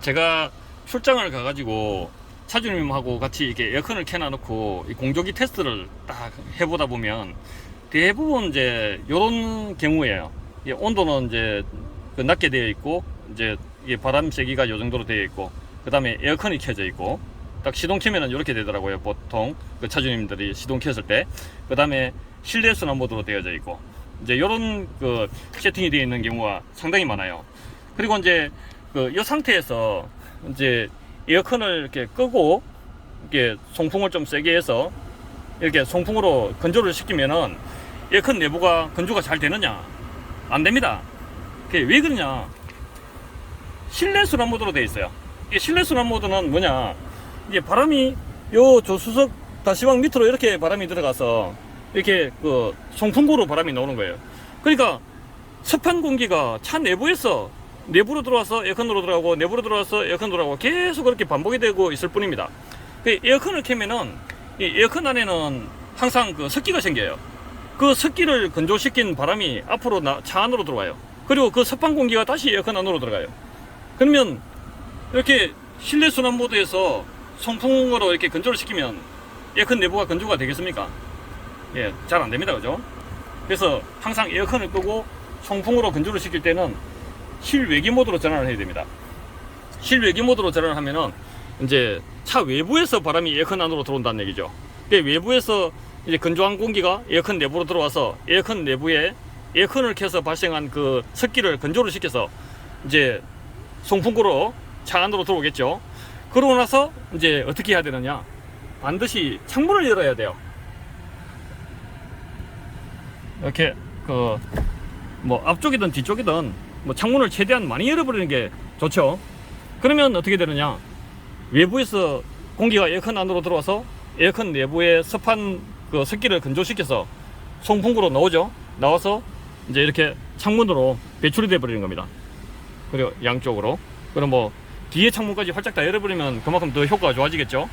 제가 출장을 가가지고 차주님하고 같이 이렇게 에어컨을 켜놔놓고 이 공조기 테스트를 딱 해보다 보면 대부분 이제 요런 경우에요. 온도는 이제 그 낮게 되어 있고, 이제 이게 바람 세기가 요 정도로 되어 있고, 그 다음에 에어컨이 켜져 있고, 딱 시동 켜면은 이렇게 되더라고요. 보통 그 차주님들이 시동 켰을 때. 그 다음에 실내 순환 모드로 되어져 있고, 이제 요런 그 세팅이 되어 있는 경우가 상당히 많아요. 그리고 이제 그 이 상태에서 이제 에어컨을 이렇게 끄고 이렇게 송풍을 좀 세게 해서 이렇게 송풍으로 건조를 시키면은 에어컨 내부가 건조가 잘 되느냐? 안 됩니다. 그게 왜 그러냐? 실내 순환 모드로 되어 있어요. 이 실내 순환 모드는 뭐냐? 이게 바람이 요 조수석 다시방 밑으로 이렇게 바람이 들어가서 이렇게 그 송풍구로 바람이 나오는 거예요. 그러니까 습한 공기가 차 내부에서 내부로 들어와서 에어컨으로 들어가고, 내부로 들어와서 에어컨으로 들어가고, 계속 그렇게 반복이 되고 있을 뿐입니다. 그 에어컨을 켜면은 이 에어컨 안에는 항상 그 습기가 생겨요. 그 습기를 건조시킨 바람이 앞으로 차 안으로 들어와요. 그리고 그 습한 공기가 다시 에어컨 안으로 들어가요. 그러면 이렇게 실내 순환 모드에서 송풍으로 이렇게 건조를 시키면 에어컨 내부가 건조가 되겠습니까? 예, 잘 안 됩니다. 그죠? 그래서 항상 에어컨을 끄고 송풍으로 건조를 시킬 때는 실외기 모드로 전환을 해야 됩니다. 실외기 모드로 전환을 하면은 이제 차 외부에서 바람이 에어컨 안으로 들어온다는 얘기죠. 외부에서 이제 건조한 공기가 에어컨 내부로 들어와서 에어컨 내부에 에어컨을 켜서 발생한 그 습기를 건조를 시켜서 이제 송풍구로 차 안으로 들어오겠죠. 그러고 나서 이제 어떻게 해야 되느냐? 반드시 창문을 열어야 돼요. 이렇게 그 뭐 앞쪽이든 뒤쪽이든 뭐 창문을 최대한 많이 열어버리는 게 좋죠. 그러면 어떻게 되느냐? 외부에서 공기가 에어컨 안으로 들어와서 에어컨 내부에 습한 그 습기를 건조시켜서 송풍구로 나오죠. 나와서 이제 이렇게 창문으로 배출이 돼 버리는 겁니다. 그리고 양쪽으로. 그럼 뭐 뒤에 창문까지 활짝 다 열어버리면 그만큼 더 효과가 좋아지겠죠.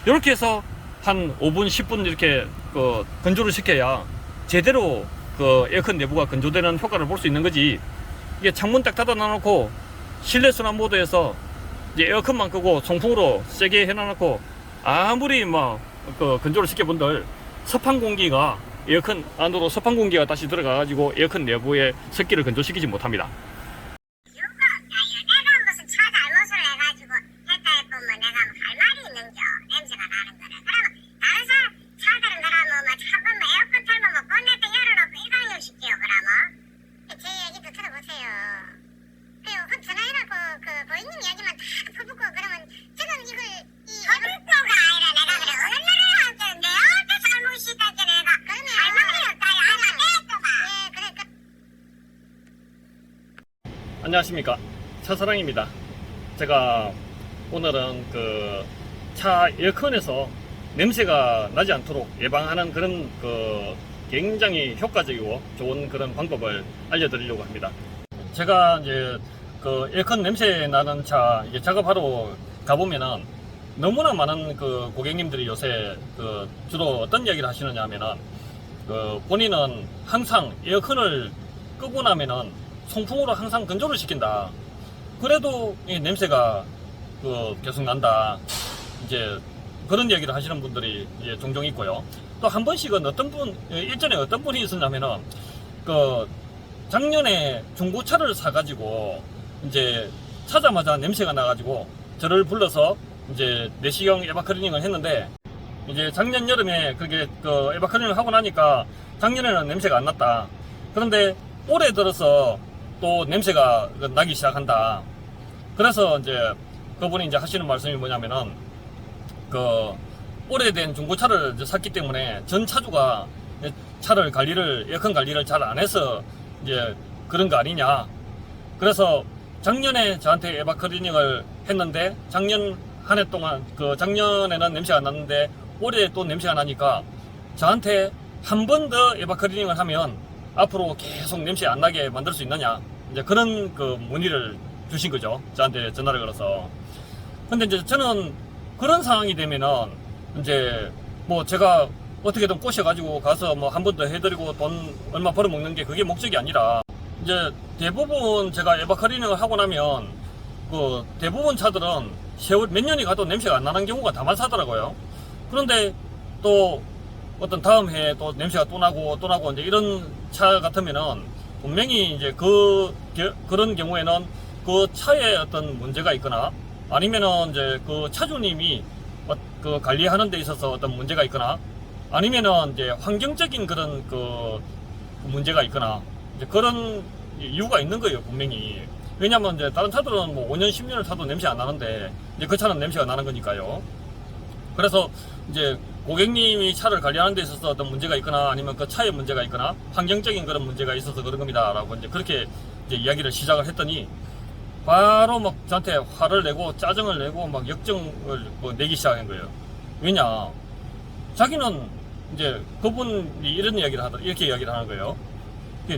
이렇게 해서 한 5분 10분 이렇게 그 건조를 시켜야 제대로 그 에어컨 내부가 건조되는 효과를 볼 수 있는 거지. 이게 창문 딱 닫아 놔놓고 실내 순환 모드에서 이제 에어컨만 끄고 송풍으로 세게 해놔놓고 아무리 막 그 건조를 시켜본들 습한 공기가 에어컨 안으로 습한 공기가 다시 들어가가지고 에어컨 내부에 습기를 건조시키지 못합니다. 안녕하십니까, 차사랑입니다. 제가 오늘은 그 차 에어컨에서 냄새가 나지 않도록 예방하는 그런 그 굉장히 효과적이고 좋은 그런 방법을 알려드리려고 합니다. 제가 이제 그 에어컨 냄새 나는 차 이제 작업하러 가보면은 너무나 많은 그 고객님들이 요새 그 주로 어떤 이야기를 하시느냐 하면은 그 본인은 항상 에어컨을 끄고 나면은 송풍으로 항상 건조를 시킨다. 그래도 이 냄새가 그 계속 난다. 이제 그런 이야기를 하시는 분들이 이제 종종 있고요. 또 한 번씩은 일전에 어떤 분이 있었냐면은 그 작년에 중고차를 사가지고 이제 사자마자 냄새가 나가지고 저를 불러서 이제 내시경 에바클리닝을 했는데, 이제 작년 여름에 그게 그 에바클리닝을 하고 나니까 작년에는 냄새가 안 났다. 그런데 올해 들어서 또 냄새가 나기 시작한다. 그래서 이제 그분이 이제 하시는 말씀이 뭐냐면은 그 오래된 중고차를 이제 샀기 때문에 전 차주가 차를 에어컨 관리를 잘 안 해서 이제 그런 거 아니냐. 그래서 작년에 저한테 에바클리닝을 했는데 작년 한 해 동안 그 작년에는 냄새가 안 났는데 올해 또 냄새가 나니까 저한테 한 번 더 에바클리닝을 하면 앞으로 계속 냄새 안 나게 만들 수 있느냐, 이제 그런 그 문의를 주신 거죠. 저한테 전화를 걸어서. 근데 이제 저는 그런 상황이 되면은 이제 뭐 제가 어떻게든 꼬셔가지고 가서 뭐 한 번 더 해드리고 돈 얼마 벌어먹는 게 그게 목적이 아니라, 이제 대부분 제가 에바클리닝을 하고 나면 그 대부분 차들은 세월 몇 년이 가도 냄새가 안 나는 경우가 다만사더라고요. 그런데 또 어떤 다음 해에 또 냄새가 또 나고 이제 이런 차 같으면은 분명히 이제 그런 경우에는 그 차에 어떤 문제가 있거나 아니면은 이제 그 차주님이 그 관리하는 데 있어서 어떤 문제가 있거나 아니면은 이제 환경적인 그런 그 문제가 있거나 이제 그런 이유가 있는 거예요, 분명히. 왜냐면 이제 다른 차들은 뭐 5년, 10년을 타도 냄새 안 나는데 이제 그 차는 냄새가 나는 거니까요. 그래서 이제 고객님이 차를 관리하는 데 있어서 어떤 문제가 있거나 아니면 그 차에 문제가 있거나 환경적인 그런 문제가 있어서 그런 겁니다 라고 이제 그렇게 이제 이야기를 시작을 했더니 바로 막 저한테 화를 내고 짜증을 내고 막 역정을 뭐 내기 시작한 거예요. 왜냐, 자기는 이제 그분이 이런 이야기를 이렇게 이야기를 하는 거예요.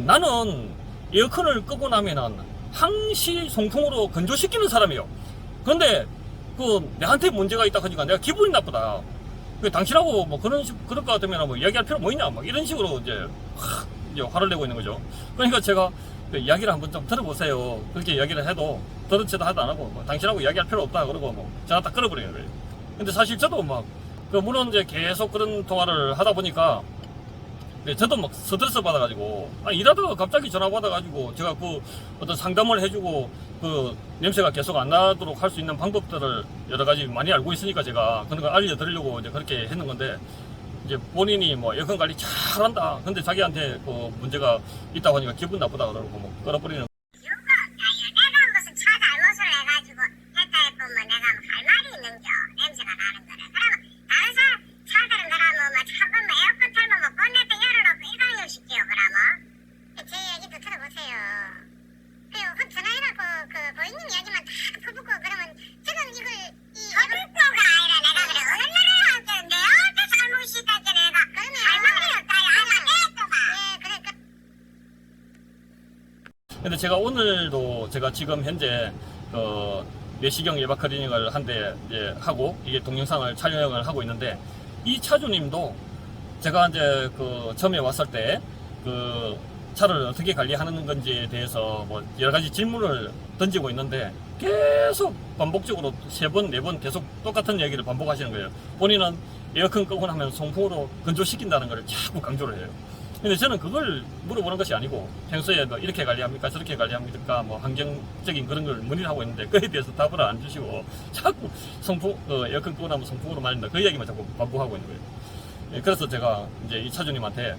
나는 에어컨을 끄고 나면은 항시 송풍으로 건조시키는 사람이에요. 그런데 내한테 문제가 있다 하니까 내가 기분이 나쁘다. 당신하고 뭐 그럴 것 같으면 뭐 이야기할 필요 뭐 있냐, 막 이런 식으로 이제 화를 내고 있는 거죠. 그러니까 제가 이야기를 한번 좀 들어보세요. 그렇게 이야기를 해도 들은 채도 하도 안 하고 뭐 당신하고 이야기할 필요 없다 그러고 뭐 전화 딱 끊어버리는 거예요. 근데 사실 저도 막 물론 이제 계속 그런 통화를 하다 보니까 저도 막 스트레스 받아가지고 일하다가 갑자기 전화 받아가지고 제가 어떤 상담을 해주고 냄새가 계속 안 나도록 할 수 있는 방법들을 여러 가지 많이 알고 있으니까 제가 그런 걸 알려드리려고 이제 그렇게 했는 건데, 이제 본인이 뭐 에어컨 관리 잘한다. 근데 자기한테 문제가 있다고 하니까 기분 나쁘다 그러고 뭐 끊어버리는. 내가 무슨 차 잘못을 해가지고 했다 해보면 내가 할 말이 있는겨. 냄새가 나는 거를. 그러면 다른 차들은 그러면 뭐 차보면 에어컨 틀면 뭐 본네트 열어놓고 일광욕시켜요. 그러면 제 얘기도 들어보세요. 그리고 전화해갖고 고객님 얘기만 다 퍼붓고 그러면 저는 이걸 퍼붓고가 아니라 내가 그래 얼마나 하는데 내 앞에 잘못이 있다지 내가 그러면 할 말이 없다. 예, 그러니까. 근데 제가 오늘도 제가 지금 현재 내시경 예방 클리닉을 한데 이제 하고 이게 동영상을 촬영을 하고 있는데, 이 차주님도 제가 이제 처음에 왔을 때 차를 어떻게 관리하는 건지에 대해서 뭐 여러 가지 질문을 던지고 있는데 계속 반복적으로 3번, 4번 계속 똑같은 얘기를 반복하시는 거예요. 본인은 에어컨 끄고 나면 송풍으로 건조시킨다는 걸 자꾸 강조를 해요. 근데 저는 그걸 물어보는 것이 아니고 평소에 뭐 이렇게 관리합니까? 저렇게 관리합니까? 뭐 환경적인 그런 걸 문의를 하고 있는데 그에 대해서 답을 안 주시고 자꾸 에어컨 끄고 나면 송풍으로 말린다. 그 이야기만 자꾸 반복하고 있는 거예요. 예, 그래서 제가 이제 이 차주님한테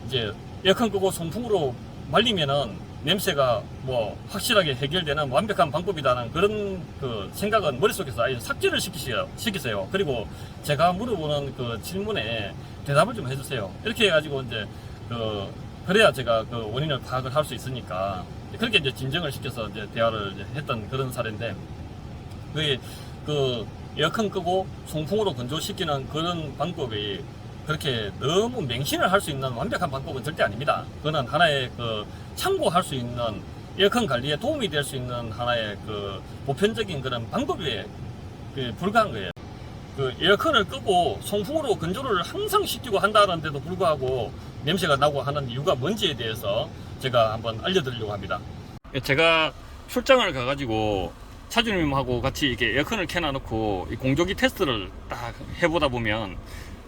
이제 에어컨 끄고 송풍으로 말리면은 냄새가 뭐 확실하게 해결되는 완벽한 방법이다는 그런 생각은 머릿속에서 아예 삭제를 시키세요. 그리고 제가 물어보는 질문에 대답을 좀 해주세요. 이렇게 해가지고 이제 그래야 제가 원인을 파악을 할 수 있으니까 그렇게 이제 진정을 시켜서 이제 대화를 이제 했던 그런 사례인데, 에어컨 끄고 송풍으로 건조시키는 그런 방법이 그렇게 너무 맹신을 할 수 있는 완벽한 방법은 절대 아닙니다. 그거는 하나의 참고할 수 있는 에어컨 관리에 도움이 될 수 있는 하나의 보편적인 그런 방법에 불과한 거예요. 에어컨을 끄고 송풍으로 건조를 항상 시키고 한다는데도 불구하고 냄새가 나고 하는 이유가 뭔지에 대해서 제가 한번 알려드리려고 합니다. 제가 출장을 가가지고 차주님하고 같이 이렇게 에어컨을 켜놔놓고 이 공조기 테스트를 딱 해보다 보면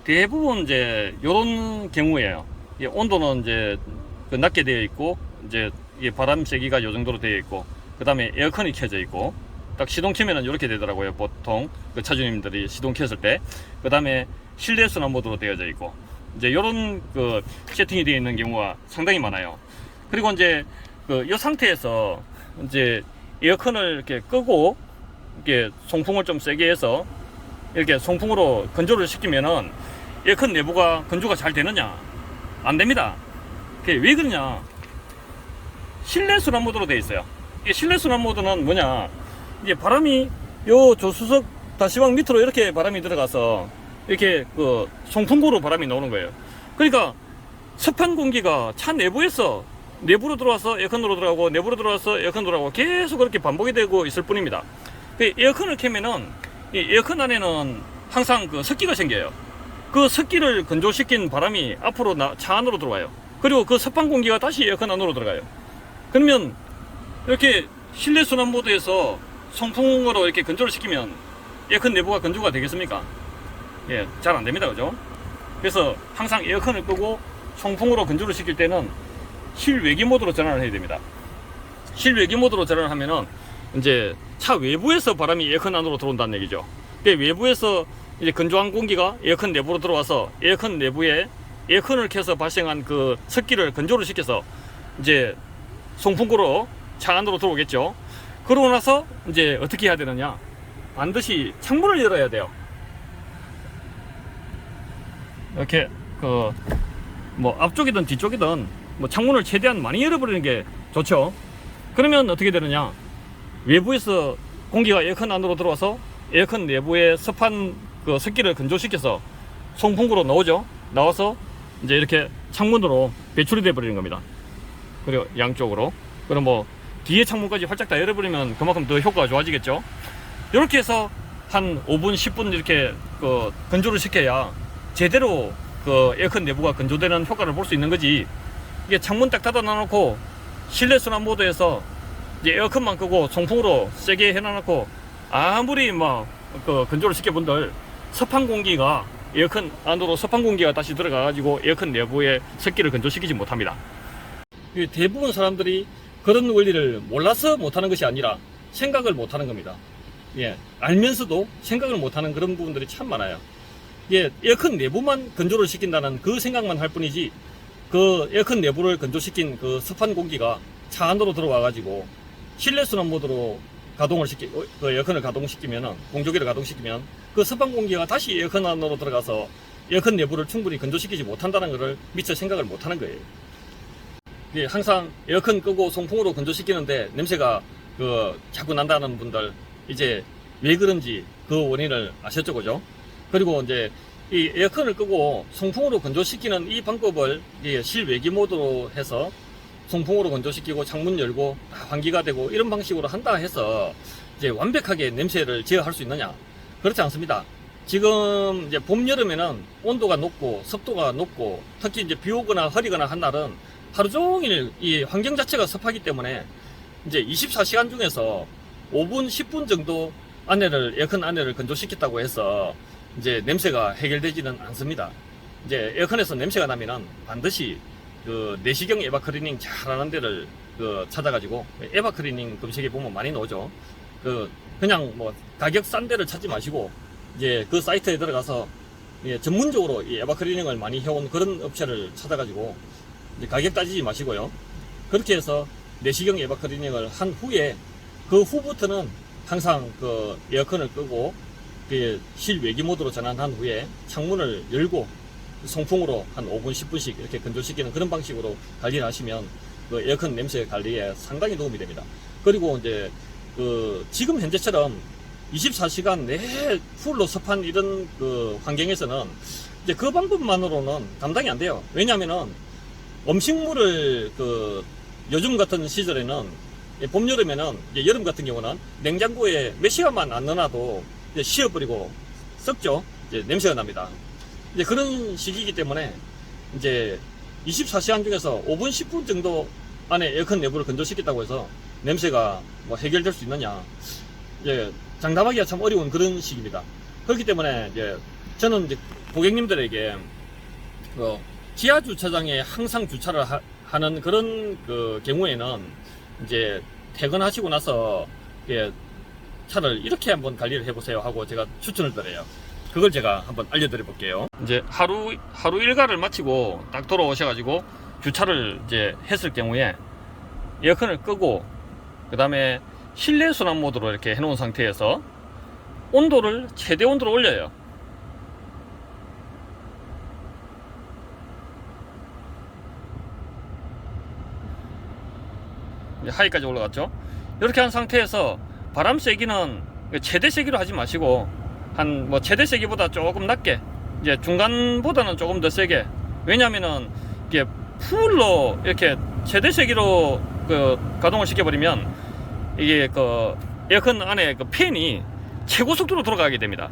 대부분 이제 이런 경우예요. 온도는 이제 낮게 되어 있고 이제 바람 세기가 이 정도로 되어 있고 그 다음에 에어컨이 켜져 있고 딱 시동 켜면은 이렇게 되더라고요. 보통 차주님들이 시동 켰을 때. 그 다음에 실내 순환 모드로 되어져 있고 이제 이런 세팅이 되어 있는 경우가 상당히 많아요. 그리고 이제 이 상태에서 이제 에어컨을 이렇게 끄고 이렇게 송풍을 좀 세게 해서 이렇게 송풍으로 건조를 시키면은 에어컨 내부가 건조가 잘 되느냐? 안 됩니다. 그게 왜 그러냐? 실내 순환 모드로 되어 있어요. 이 실내 순환 모드는 뭐냐? 이제 바람이 요 조수석 다시방 밑으로 이렇게 바람이 들어가서 이렇게 송풍구로 바람이 나오는 거예요. 그러니까 습한 공기가 차 내부에서 내부로 들어와서 에어컨으로 들어가고 내부로 들어와서 에어컨으로 들어가고 계속 그렇게 반복이 되고 있을 뿐입니다. 에어컨을 켜면은 이 에어컨 안에는 항상 습기가 생겨요. 그 습기를 건조시킨 바람이 앞으로 차 안으로 들어와요. 그리고 그 습한 공기가 다시 에어컨 안으로 들어가요. 그러면 이렇게 실내 순환 모드에서 송풍으로 이렇게 건조를 시키면 에어컨 내부가 건조가 되겠습니까? 예, 잘 안 됩니다. 그죠? 그래서 항상 에어컨을 끄고 송풍으로 건조를 시킬 때는 실외기 모드로 전환을 해야 됩니다. 실외기 모드로 전환을 하면은 이제 차 외부에서 바람이 에어컨 안으로 들어온다는 얘기죠. 외부에서 이제 건조한 공기가 에어컨 내부로 들어와서 에어컨 내부에 에어컨을 켜서 발생한 그 습기를 건조를 시켜서 이제 송풍구로 차 안으로 들어오겠죠. 그러고 나서 이제 어떻게 해야 되느냐? 반드시 창문을 열어야 돼요. 이렇게 그 뭐 앞쪽이든 뒤쪽이든 뭐 창문을 최대한 많이 열어버리는 게 좋죠. 그러면 어떻게 되느냐? 외부에서 공기가 에어컨 안으로 들어와서 에어컨 내부에 습한 그 습기를 건조시켜서 송풍구로 나오죠. 나와서 이제 이렇게 창문으로 배출이 돼 버리는 겁니다. 그리고 양쪽으로. 그럼 뭐 뒤에 창문까지 활짝 다 열어버리면 그만큼 더 효과가 좋아지겠죠. 이렇게 해서 한 5분, 10분 이렇게 그 건조를 시켜야 제대로 그 에어컨 내부가 건조되는 효과를 볼 수 있는 거지. 이게 창문 딱 닫아 놔놓고 실내 순환 모드에서 이제 에어컨만 끄고 송풍으로 세게 해놔놓고 아무리 막 그 건조를 시켜본들 습한 공기가 에어컨 안으로 습한 공기가 다시 들어가가지고 에어컨 내부에 습기를 건조시키지 못합니다. 대부분 사람들이 그런 원리를 몰라서 못하는 것이 아니라 생각을 못하는 겁니다. 예, 알면서도 생각을 못하는 그런 부분들이 참 많아요. 예, 에어컨 내부만 건조를 시킨다는 그 생각만 할 뿐이지 그 에어컨 내부를 건조시킨 그 습한 공기가 차 안으로 들어와가지고 실내 순환 모드로 가동을 그 에어컨을 가동시키면은 공조기를 가동시키면 그 습한 공기가 다시 에어컨 안으로 들어가서 에어컨 내부를 충분히 건조시키지 못한다는 것을 미처 생각을 못하는 거예요. 예, 항상 에어컨 끄고 송풍으로 건조시키는데 냄새가 그 자꾸 난다는 분들 이제 왜 그런지 그 원인을 아셨죠, 그죠? 그리고 이제 이 에어컨을 끄고 송풍으로 건조시키는 이 방법을 실외기 모드로 해서 송풍으로 건조시키고 창문 열고 환기가 되고 이런 방식으로 한다 해서 이제 완벽하게 냄새를 제어할 수 있느냐? 그렇지 않습니다. 지금 이제 봄, 여름에는 온도가 높고 습도가 높고 특히 이제 비 오거나 흐리거나 한 날은 하루 종일 이 환경 자체가 습하기 때문에 이제 24시간 중에서 5분, 10분 정도 에어컨 안에를 건조시켰다고 해서 이제 냄새가 해결되지는 않습니다. 이제 에어컨에서 냄새가 나면은 반드시 그 내시경 에바클리닝 잘하는 데를 그 찾아가지고 에바클리닝 검색해 보면 많이 나오죠. 그냥 뭐 가격 싼 데를 찾지 마시고 이제 그 사이트에 들어가서 전문적으로 이 에바클리닝을 많이 해온 그런 업체를 찾아가지고 이제 가격 따지지 마시고요. 그렇게 해서 내시경 에바클리닝을 한 후에 그 후부터는 항상 그 에어컨을 끄고 그 실외기 모드로 전환한 후에 창문을 열고 송풍으로 한 5분, 10분씩 이렇게 건조시키는 그런 방식으로 관리를 하시면 그 에어컨 냄새 관리에 상당히 도움이 됩니다. 그리고 이제 그 지금 현재처럼 24시간 내에 풀로 습한 이런 그 환경에서는 이제 그 방법만으로는 감당이 안 돼요. 왜냐하면은 음식물을 그 요즘 같은 시절에는 봄, 여름에는 이제 여름 같은 경우는 냉장고에 몇 시간만 안 넣어놔도 이제 식어버리고 썩죠. 이제 냄새가 납니다. 이제 그런 시기이기 때문에 이제 24시간 중에서 5분, 10분 정도 안에 에어컨 내부를 건조시켰다고 해서 냄새가 뭐 해결될 수 있느냐. 이제 장담하기가 참 어려운 그런 시기입니다. 그렇기 때문에 이제 저는 이제 고객님들에게 지하 주차장에 항상 주차를 하는 그런 그 경우에는 이제 퇴근하시고 나서 차를 이렇게 한번 관리를 해보세요 하고 제가 추천을 드려요. 그걸 제가 한번 알려드려 볼게요. 이제 하루 일과를 마치고 딱 돌아오셔가지고 주차를 이제 했을 경우에 에어컨을 끄고 그 다음에 실내 순환 모드로 이렇게 해놓은 상태에서 온도를 최대 온도로 올려요. 하이까지 올라갔죠. 이렇게 한 상태에서 바람 세기는 최대 세기로 하지 마시고 한 뭐 최대 세기보다 조금 낮게 이제 중간보다는 조금 더 세게. 왜냐면은 이게 풀로 이렇게 최대 세기로 그 가동을 시켜버리면 이게 그 에어컨 안에 그 팬이 최고 속도로 돌아가게 됩니다.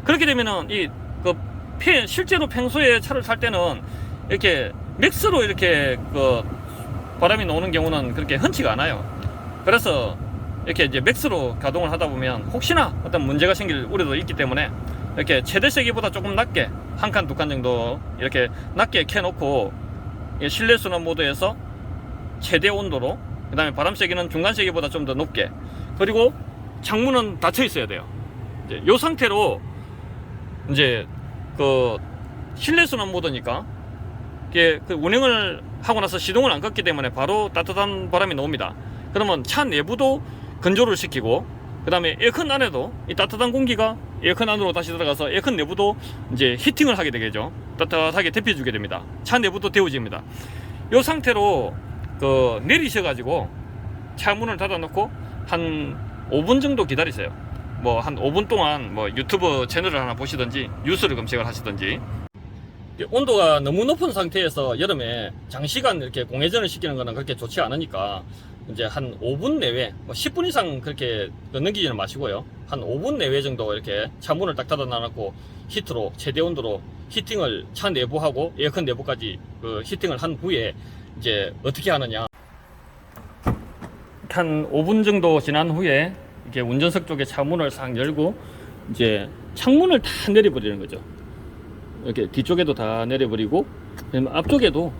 그렇게 되면은 이 그 팬 실제로 평소에 차를 탈 때는 이렇게 맥스로 이렇게 그 바람이 나오는 경우는 그렇게 흔치가 않아요. 그래서 이렇게 이제 맥스로 가동을 하다 보면 혹시나 어떤 문제가 생길 우려도 있기 때문에 이렇게 최대 세기보다 조금 낮게 한 칸, 두 칸 정도 이렇게 낮게 켜놓고 실내 순환 모드에서 최대 온도로, 그 다음에 바람 세기는 중간 세기보다 좀 더 높게, 그리고 창문은 닫혀 있어야 돼요. 이제 이 상태로 이제 그 실내 순환 모드니까 이게 그 운행을 하고 나서 시동을 안 껐기 때문에 바로 따뜻한 바람이 나옵니다. 그러면 차 내부도 건조를 시키고, 그 다음에 에어컨 안에도 이 따뜻한 공기가 에어컨 안으로 다시 들어가서 에어컨 내부도 이제 히팅을 하게 되겠죠. 따뜻하게 데펴주게 됩니다. 차 내부도 데워집니다. 이 상태로 그 내리셔가지고 차 문을 닫아놓고 한 5분 정도 기다리세요. 뭐 한 5분 동안 뭐 유튜브 채널을 하나 보시든지 뉴스를 검색을 하시든지. 온도가 너무 높은 상태에서 여름에 장시간 이렇게 공회전을 시키는 거는 그렇게 좋지 않으니까 이제 한 5분 내외, 뭐 10분 이상 그렇게 넘기지는 마시고요. 한 5분 내외 정도 이렇게 차문을 딱 닫아 놔놓고 히트로, 최대 온도로 히팅을 차 내부하고 에어컨 내부까지 그 히팅을 한 후에 이제 어떻게 하느냐. 한 5분 정도 지난 후에 이렇게 운전석 쪽에 차문을 싹 열고 이제 창문을 다 내려버리는 거죠. 이렇게 뒤쪽에도 다 내려버리고, 앞쪽에도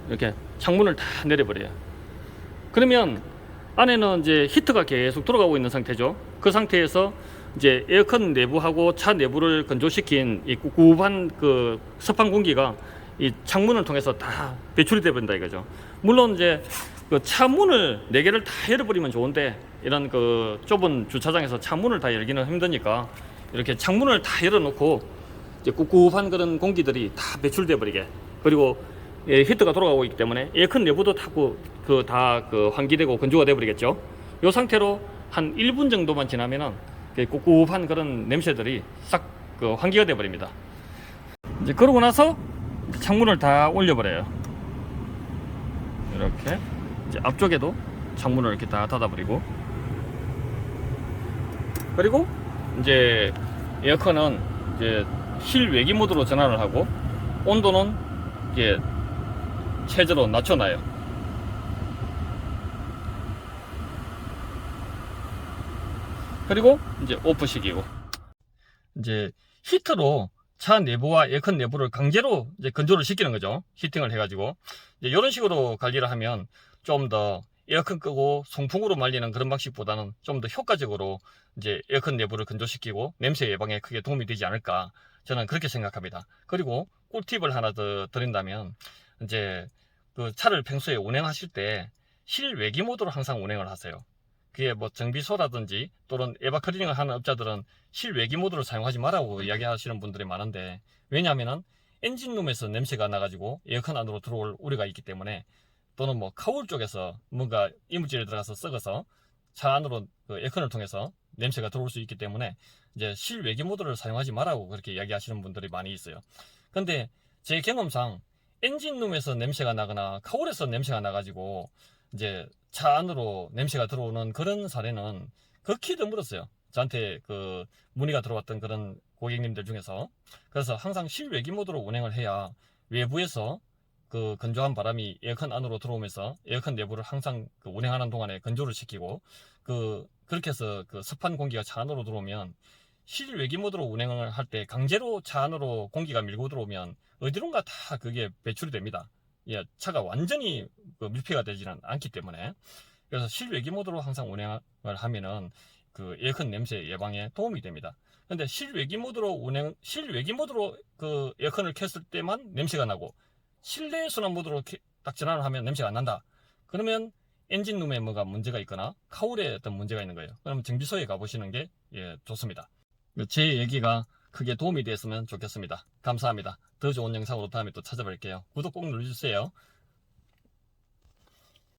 이렇게 창문을 다 내려버려요. 그러면 안에는 이제 히터가 계속 돌아가고 있는 상태죠. 그 상태에서 이제 에어컨 내부하고 차 내부를 건조시킨 이 꿉꿉한 그 습한 공기가 이 창문을 통해서 다 배출이 되어 버린다 이거죠. 물론 이제 그 차문을 4개를 다 열어버리면 좋은데, 이런 그 좁은 주차장에서 차문을 다 열기는 힘드니까 이렇게 창문을 다 열어놓고 이제 꿉꿉한 그런 공기들이 다 배출돼 버리게, 그리고 히터가 돌아가고 있기 때문에 에어컨 내부도 다 환기되고 건조가 돼 버리겠죠. 이 상태로 한 1분 정도만 지나면은 꿉꿉한 그런 냄새들이 싹 환기가 돼 버립니다. 이제 그러고 나서 창문을 다 올려버려요. 이렇게 이제 앞쪽에도 창문을 이렇게 다 닫아버리고, 그리고 이제 에어컨은 이제 실외기 모드로 전환을 하고 온도는 이제 최저로 낮춰놔요. 그리고 이제 오프시키고, 이제 히터로 차 내부와 에어컨 내부를 강제로 이제 건조를 시키는 거죠. 히팅을 해가지고 이제 이런 식으로 관리를 하면 좀 더 에어컨 끄고 송풍으로 말리는 그런 방식보다는 좀 더 효과적으로 이제 에어컨 내부를 건조시키고 냄새 예방에 크게 도움이 되지 않을까, 저는 그렇게 생각합니다. 그리고 꿀팁을 하나 더 드린다면, 이제 그 차를 평소에 운행하실 때 실외기 모드로 항상 운행을 하세요. 그게 뭐 정비소라든지 또는 에바클리닝을 하는 업자들은 실외기 모드를 사용하지 말라고 이야기하시는 분들이 많은데, 왜냐하면은 엔진룸에서 냄새가 나가지고 에어컨 안으로 들어올 우려가 있기 때문에, 또는 뭐 카울 쪽에서 뭔가 이물질이 들어가서 썩어서 차 안으로 그 에어컨을 통해서 냄새가 들어올 수 있기 때문에 이제 실외기 모드를 사용하지 말라고 그렇게 이야기하시는 분들이 많이 있어요. 근데 제 경험상 엔진룸에서 냄새가 나거나 카울에서 냄새가 나가지고 이제 차 안으로 냄새가 들어오는 그런 사례는 극히 드물었어요. 저한테 그 문의가 들어왔던 그런 고객님들 중에서. 그래서 항상 실외기 모드로 운행을 해야 외부에서 그 건조한 바람이 에어컨 안으로 들어오면서 에어컨 내부를 항상 그 운행하는 동안에 건조를 시키고, 그렇게 해서 그 습한 공기가 차 안으로 들어오면, 실외기 모드로 운행을 할 때 강제로 차 안으로 공기가 밀고 들어오면 어디론가 다 그게 배출이 됩니다. 예, 차가 완전히 그 밀폐가 되지는 않기 때문에. 그래서 실외기 모드로 항상 운행을 하면은 그 에어컨 냄새 예방에 도움이 됩니다. 근데 실외기 모드로 그 에어컨을 켰을 때만 냄새가 나고, 실내 순환 모드로 딱 전환을 하면 냄새가 안 난다. 그러면 엔진룸에 뭐가 문제가 있거나 카울에 어떤 문제가 있는 거예요. 그럼 정비소에 가보시는 게 좋습니다. 제 얘기가 크게 도움이 됐으면 좋겠습니다. 감사합니다. 더 좋은 영상으로 다음에 또 찾아뵐게요. 구독 꼭 눌러주세요.